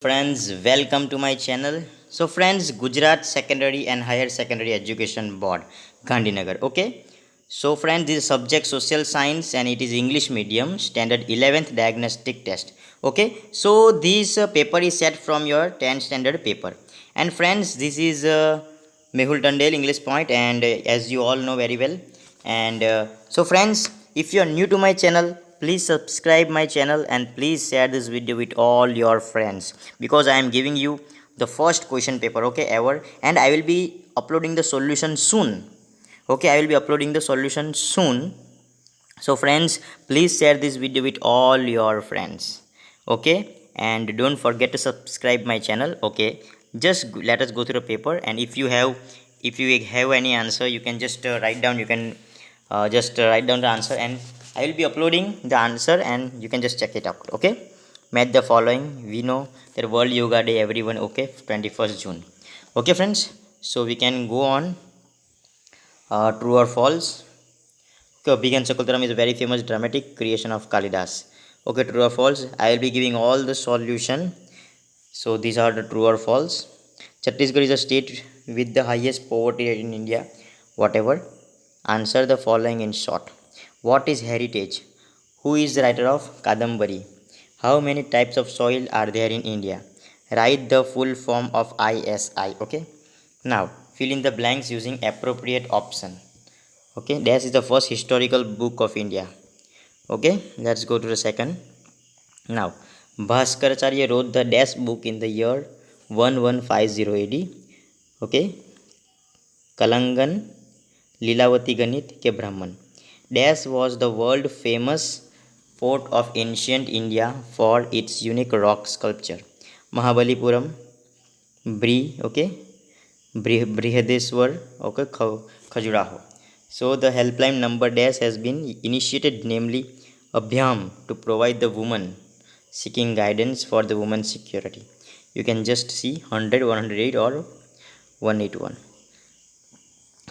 Friends, welcome to my channel. So friends, Gujarat Secondary and Higher Secondary Education Board, Gandhinagar. Okay, so friends, this is subject social science and it is English medium standard 11th diagnostic test. Okay, so this paper is set from your 10th standard paper. And friends, this is Mehul Tandel English point, and as you all know very well. And so friends, if you are new to my channel, please subscribe my channel and please share this video with all your friends, because I am giving you the first question paper, okay, ever, and I will be uploading the solution soon. Okay, I will be uploading the solution soon. So friends, please share this video with all your friends. Okay, and don't forget to subscribe my channel. Okay, just let us go through the paper, and if you have any answer, you can just write down. You can just write down the answer, and I will be uploading the answer and you can just check it out. Okay, match the following. We know that World Yoga Day, everyone. Okay, 21st June. Okay friends, so we can go on. True or false? Okay, Big and Shakuntalam is a very famous dramatic creation of Kalidas. Okay, true or false? I will be giving all the solution. So these are the true or false. Chhattisgarh is a state with the highest poverty rate in India. Whatever. Answer the following in short. What is heritage? Who is the writer of Kadambari? How many types of soil are there in India? Write the full form of ISI. Okay. Now fill in the blanks using appropriate option. Okay, dash is the first historical book of India. Okay, let's go to the second. Now, Bhaskaracharya wrote the dash book in the year 1150 AD. Okay, Kalangan Lilavati Ganit ke Brahman. Dash was the world famous fort of ancient India for its unique rock sculpture. Mahabalipuram, okay, Brihadeswar, okay, Khajuraho. So the helpline number dash has been initiated, namely Abhyam, to provide the woman seeking guidance for the woman's security. You can just see 100, 108 or 181.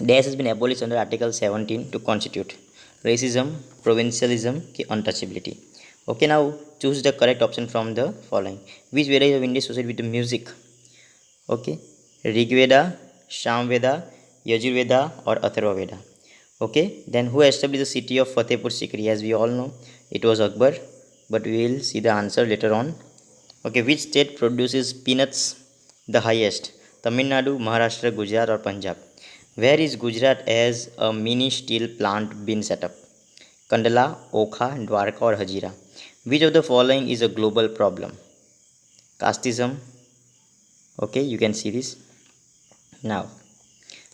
Dash has been abolished under Article 17 to constitute racism, provincialism, untouchability. Okay, now choose the correct option from the following. Which variety of India associated with the music? Okay, Rigveda, Shamveda, Yajurveda or Atharvaveda. Okay, then who established the city of Fatehpur Sikri? As we all know, it was Akbar, but we will see the answer later on. Okay, which state produces peanuts the highest? Tamil Nadu, Maharashtra, Gujarat or Punjab? Where is Gujarat as a mini steel plant been set up? Kandala, Okha, Dwarka or Hazira? Which of the following is a global problem? Casteism. Okay, you can see this. Now,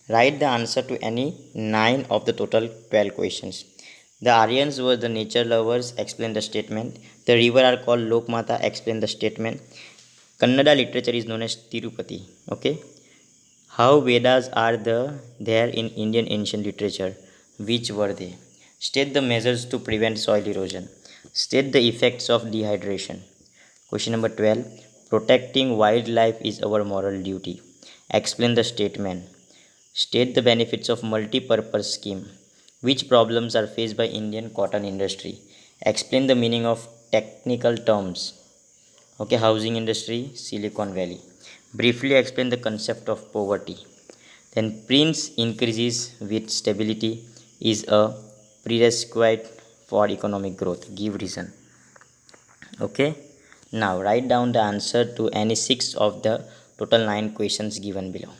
write the answer to any 9 of the total 12 questions. The Aryans were the nature lovers, explain the statement. The river are called Lokmata, explain the statement. Kannada literature is known as Tirupati. Okay. How Vedas are there in Indian ancient literature? Which were they? State the measures to prevent soil erosion. State the effects of dehydration. Question number 12. Protecting wildlife is our moral duty. Explain the statement. State the benefits of multi-purpose scheme. Which problems are faced by Indian cotton industry? Explain the meaning of technical terms. Okay, housing industry, Silicon Valley. Briefly explain the concept of poverty. Then prince increases with stability is a prerequisite for economic growth. Give reason. Okay. Now write down the answer to any 6 of the total 9 questions given below.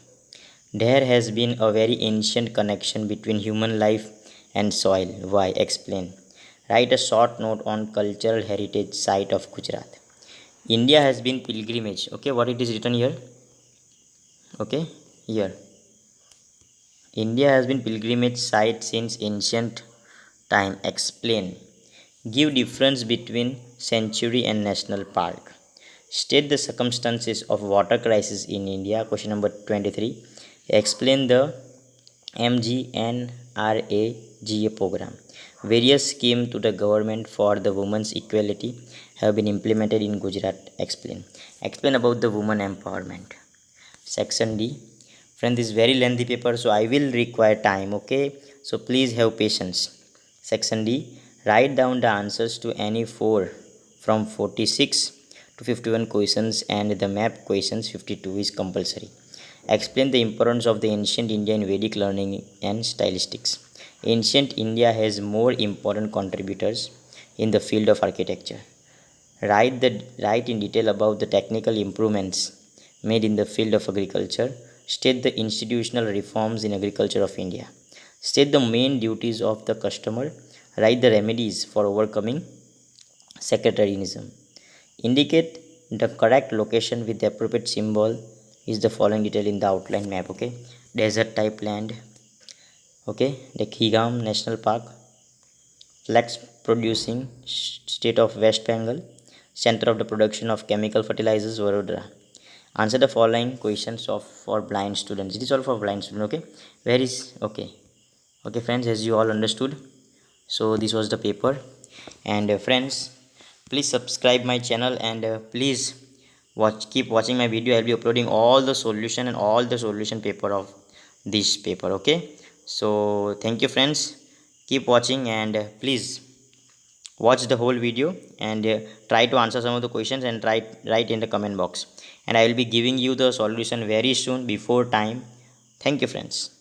There has been a very ancient connection between human life and soil. Why? Explain. Write a short note on cultural heritage site of Gujarat. India has been pilgrimage. Okay, what it is written here? Okay, here. India has been pilgrimage site since ancient time. Explain. Give difference between sanctuary and national park. State the circumstances of water crisis in India. Question number 23. Explain the MGNRAGA program. Various schemes to the government for the women's equality have been implemented in Gujarat. Explain. Explain about the women empowerment. Section D. Friend, this is very lengthy paper, so I will require time. Okay, so please have patience. Section D. Write down the answers to any 4 from 46 to 51 questions, and the map questions 52 is compulsory. Explain the importance of the ancient India in Vedic learning and stylistics. Ancient India has more important contributors in the field of architecture. Write in detail about the technical improvements made in the field of agriculture. State the institutional reforms in agriculture of India. State the main duties of the customer. Write the remedies for overcoming sectarianism. Indicate the correct location with the appropriate symbol is the following detail in the outline map. Okay, desert type land. Okay, the Khigam National Park, flax producing state of West Bengal, center of the production of chemical fertilizers, Vadodara. Answer the following questions of for blind students. It is all for blind students. Okay, where is okay friends, as you all understood, so this was the paper. And friends, please subscribe my channel, and please keep watching my video. I'll be uploading all the solution and all the solution paper of this paper. Okay, so thank you friends, keep watching, and please watch the whole video, and try to answer some of the questions, and write in the comment box, and I will be giving you the solution very soon before time. Thank you friends.